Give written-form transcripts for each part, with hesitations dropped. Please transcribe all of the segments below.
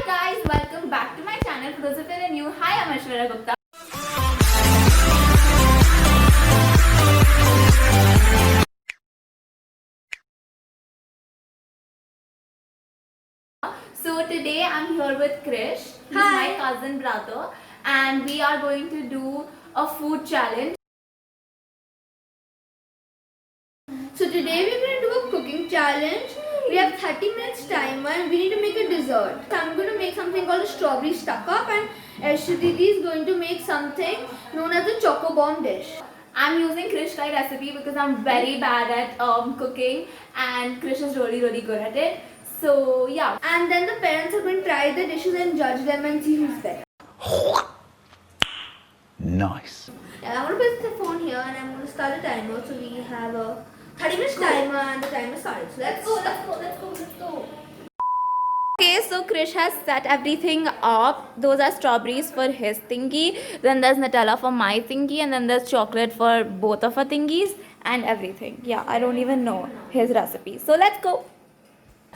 guys, welcome back to my channel. For those of you who are new, hi, I'm Aishwarya Gupta. So today I'm here with Krish, who's my cousin brother, and we are going to do a food challenge. So today we're going to do a cooking challenge. We have 30 minutes timer and we need to make a dessert. So I'm going to make something called a strawberry stuck up, and Aishwarya is going to make something known as the choco bomb dish. I'm using Krish Kai recipe because I'm very bad at cooking, and Krish is really good at it. So yeah. And then the parents are going to try the dishes and judge them and see who's better. Nice. And I'm going to put the phone here and I'm going to start a timer. So we have a 30 minutes timer and the timer started. So let's go. Okay, so Krish has set everything up. Those are strawberries for his thingy. Then there's Nutella for my thingy. And then there's chocolate for both of our thingies. And everything. Yeah, I don't even know his recipe. So let's go.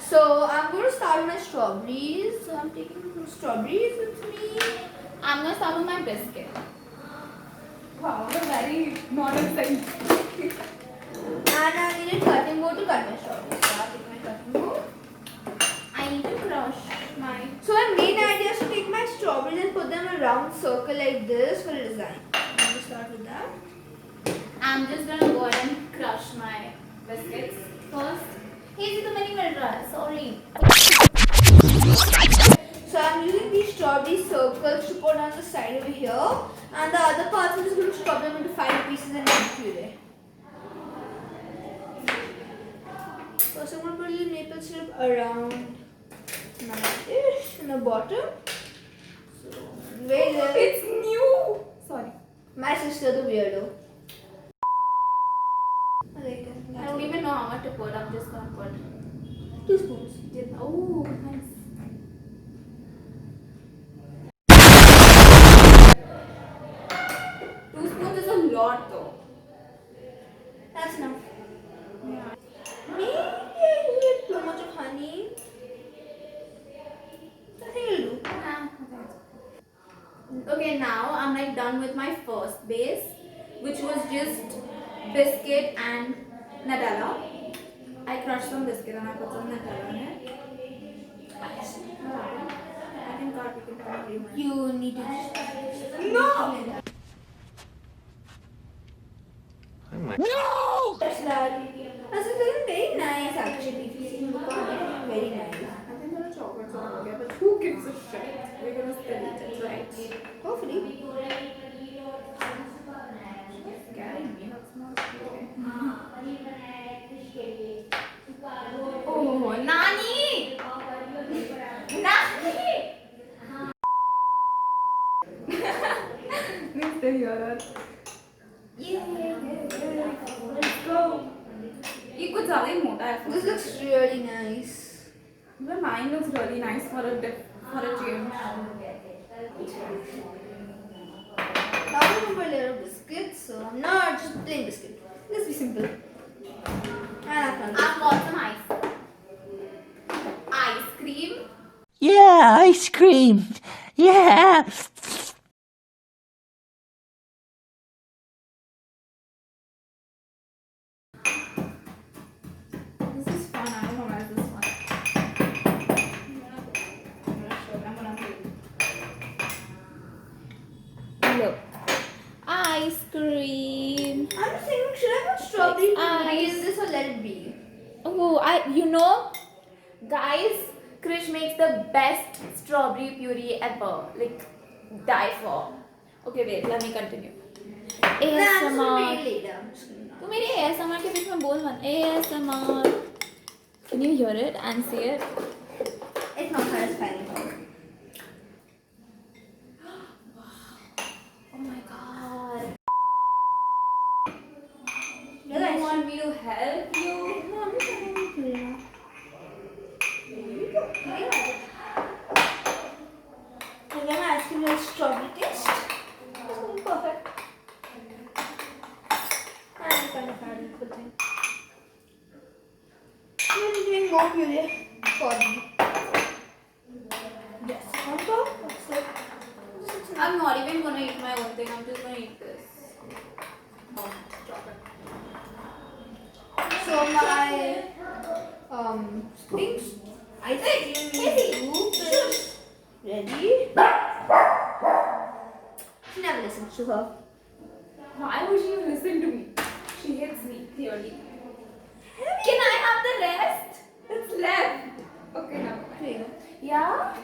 So I'm going to start with my strawberries. So I'm taking some strawberries with me. I'm going to start with my biscuit. Wow, what a very modern thing. And I need a cutting board to cut my strawberries. So I'll take my cutting board. I need to crush my... So my main idea is to take my strawberries and put them in a round circle like this for a design. I'm going to start with that. I'm just going to go ahead and crush my biscuits first. Hey, too many minutes. Sorry. So I'm using these strawberry circles to put on the side over here. And the other parts I'm just going to chop them into 5 pieces and make puree. First I'm going to put a little maple syrup around my dish in the bottom. So very little. It's new. Sorry. My sister the weirdo. I don't even know how much to put. I'm just going to put 2 spoons. Oh, nice. Two spoons is a lot though. That's enough. Yeah. Maybe a little too much of honey. I think it'll do. Okay, now I'm like done with my first base, which was just biscuit and Nutella. I crushed some biscuit and I put some Nutella in it. I think God, we can probably win. You need to just... No! No! That's that. That's looking very nice actually. If you see in the corner, very nice. I think there are chocolates over here, but who gives a shit? We're gonna still eat it, right? Hopefully. It's scaring me, that's not okay. Oh, Nani! Nani! Needs to hear it. Let's go. ये कुछ ज़्यादा ही मोटा है. This looks really nice. The mine looks really nice for a change. Now I'm going to put a little biscuit. So I'm not just plain biscuit. Let's be simple. And I've got some ice. Ice cream. Yeah, ice cream. Yeah. This is fun. I don't know where this one. I'm gonna look. Ice cream. I'm just thinking, should I put strawberry Ice. in this or let it be? Oh, guys, Krish makes the best strawberry puree ever. Like, die for. Okay, wait, let me continue. Nah, I'm just ASMR. gonna make it later. I'm just gonna तो मेरे ASMR के बीच में बोल मत. ASMR. Can you hear it and say it? It's not satisfying. Oh my god. You're You like, want me to help you? no, I'm just trying to put it on. And then I ask you a strawberry taste. This will be perfect. And I'm kind of adding good thing. I'm doing more puree for me. gonna eat my own thing. I'm just gonna eat this. Oh, chocolate. So my things. I think ready. She never listens to her. Why would she listen to me? She hates me, clearly. Can I have the rest? It's left. Okay, now. Yeah?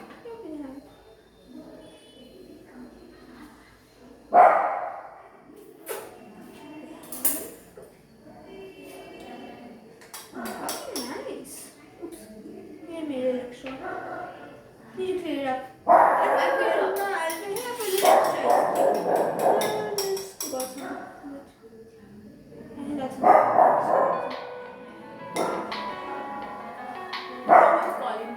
Nice. Oops. I made it extra. Need to clean it up. I clean it up. No, I'll clean it up for this extra. Let's go some. I think that's enough. Someone's calling.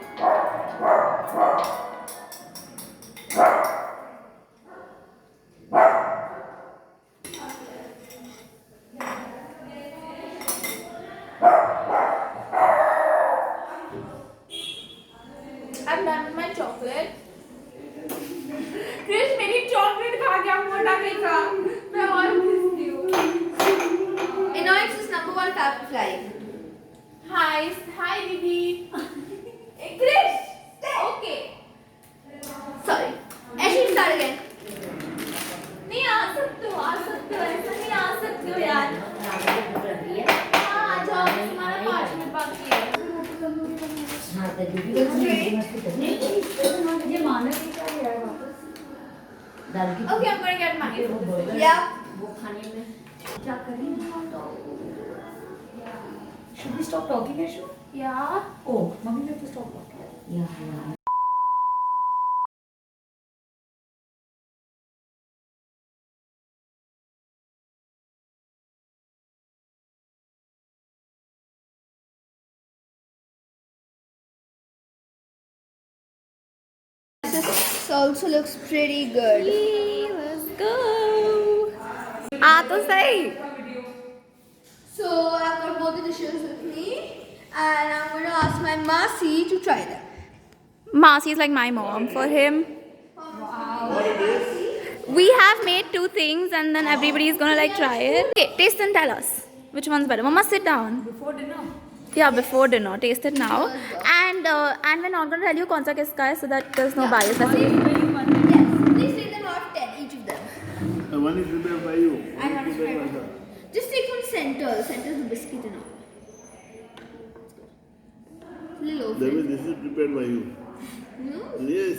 I'm done with my chocolate. Krish, मेरी chocolate खा गया मोटा नहीं खा. मैं और miss you. Annoyance is number one fact of life. Hi, hi, Didi. Hey, Krish. Okay. Sorry. Actually, start again. नहीं आ सकते हो ऐसा नहीं आ सकते हो यार. हाँ, आ जाओ. तुम्हारा 5 मिनट बाकी है. Okay, I'm gonna get mine. Yeah. Should we stop talking, Ashu? Yeah. Oh, mommy, we have to stop talking. Yeah. This also looks pretty good. Let's go. आ तो सही. So I've got both the dishes with me, and I'm going to ask my Masi to try them. Marcy is like my mom for him. We have made 2 things and then everybody is gonna like try it. Okay, taste and tell us which one's better. Mama, sit down. Before dinner. Yeah, before dinner. Taste it now. And we're not gonna tell you kaun sa kiska hai so that there's no bias. Yes, please rate them out of 10, each of them. One is prepared by you. I'm not sure. Just take from center. Center is the biscuit and all. Little That open. means this is prepared by you. No? Yes.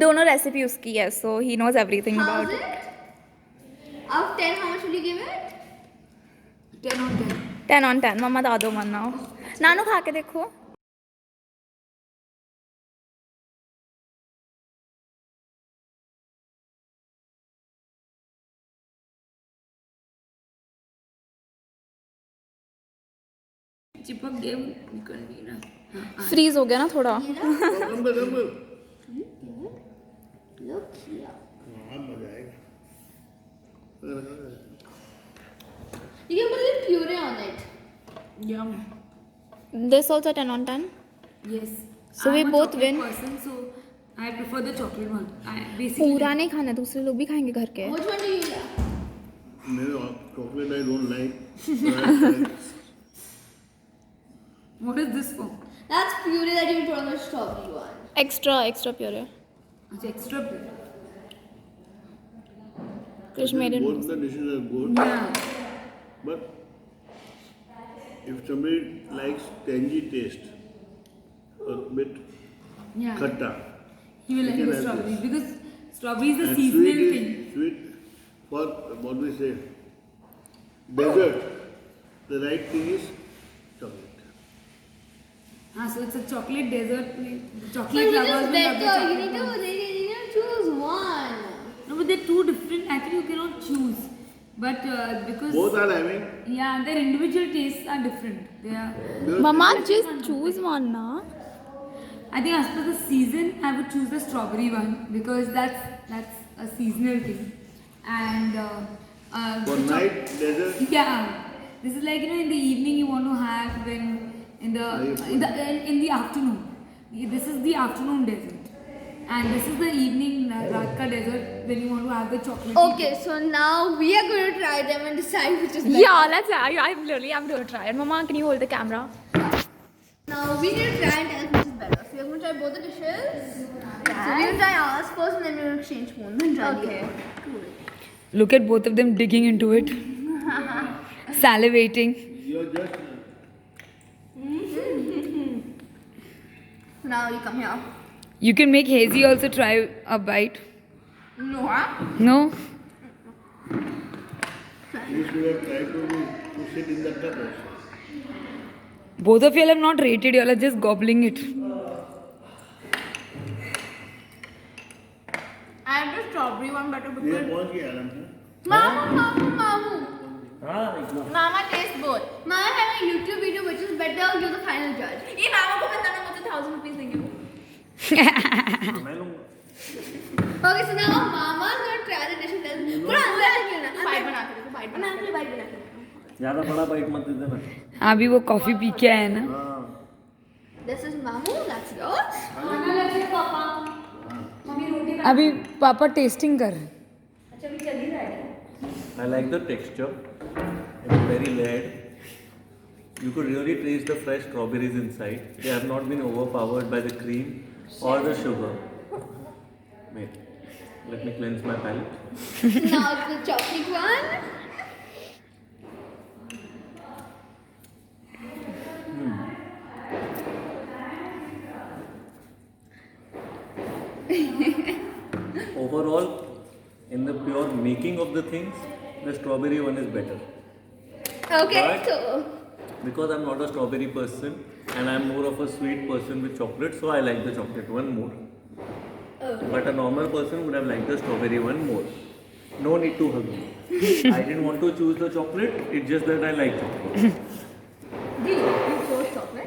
दोनों recipe उसकी है so he knows everything How's about it? it. Out of 10, how much will you give it? 10 on 10. 10 on 10. मम्मा दादो मन now. नानू खा के देखो. चिपक गए निकल नहीं रहा. फ्रीज हो गया ना थोड़ा. Number. Look here. हाँ मजा आएगा. You can put a little puree on it. Yum. This also 10 on 10. Yes. So we I'm a both chocolate win. person, so I prefer the chocolate one. I basically. पूरा नहीं खाना दूसरे लोग भी खाएंगे घर के. Which one do you like? मेरे chocolate I don't like. What is this for? That's puree that you put on the strawberry one. Extra puree. It's extra. Krish made it. Both the dishes are good. Yeah. But if somebody likes tangy taste, a bit Yeah. khatta, He will You like can the have strawberries this. because strawberry is a and seasonal sweet thing. is sweet for what we say dessert. The right thing is chocolate. So it's a chocolate dessert. But Chocolate which lovers is will love the better? You chocolate need one. to choose one. No, but they're two different. Actually, you cannot choose. But because Both are having. yeah, their individual tastes are different. They are. Mama, just choose one na. I think as per the season, I would choose the strawberry one because that's a seasonal thing. And For the night dessert, yeah, this is like in the evening you want to have when in the afternoon. This is the afternoon dessert. And this is the evening raat ka dessert when you want to have the chocolate. Okay, so now we are going to try them and decide which is better. Yeah, let's. I'm going to try it. Mama, can you hold the camera? Now we need to try and tell which is better. So we're going to try both the dishes. So we're going to try ours first and then we're going to exchange spoons. Then try the Okay. other. Look at both of them digging into it. Salivating. You're just Now you come here. You can make Hazy also try a bite. No, huh? No? you should have tried to sit in the tub also. Both of you all have not rated, you all are just gobbling it. I have the strawberry one better ये because पहुंच गया आराम से Mamu. हाँ इतना Mama, taste both. Mama have a YouTube video which is better. You're the final judge. ये मामा को बताना मुझे 1,000 rupees देंगे वो. मैं लूँगा Okay, so now Mama is going to try the dish and tell me. पूरा अंदर क्यों ना? बाइट बना के देखो, बाइट बना के. बाइट बना के. ज़्यादा बड़ा बाइट मत दे देना अभी वो कॉफी पी के आया ना. हाँ This is Mamu. That's yours. अभी पापा टेस्टिंग कर. I like the texture. It's very layered. You could really taste the fresh strawberries inside. They have not been overpowered by the cream or the sugar. Wait, let me cleanse my palate. Now the chocolate one. Overall, in the pure making of the things, the strawberry one is better. Okay, But- so Because I'm not a strawberry person and I'm more of a sweet person with chocolate, so I like the chocolate one more. But a normal person would have liked the strawberry one more. No need to hug me. I didn't want to choose the chocolate, it's just that I like chocolate. you chose chocolate.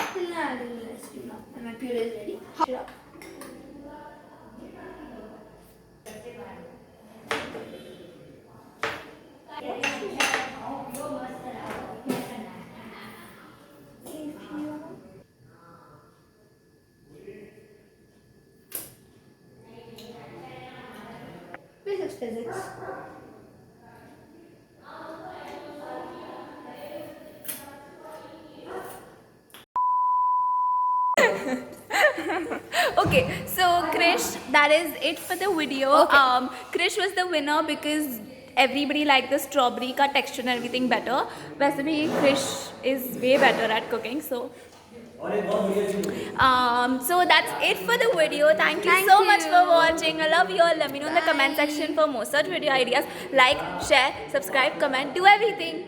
And my puree is ready. Hot it up. Basics physics. Okay, so Krish, that is it for the video. Krish was the winner because everybody liked the strawberry ka texture and everything better. वैसे भी Krish is way better at cooking, so. So that's it for the video. Thank you so much for watching. I love you all. Let me know in the comment section for more such video ideas. Like, share, subscribe, comment, do everything.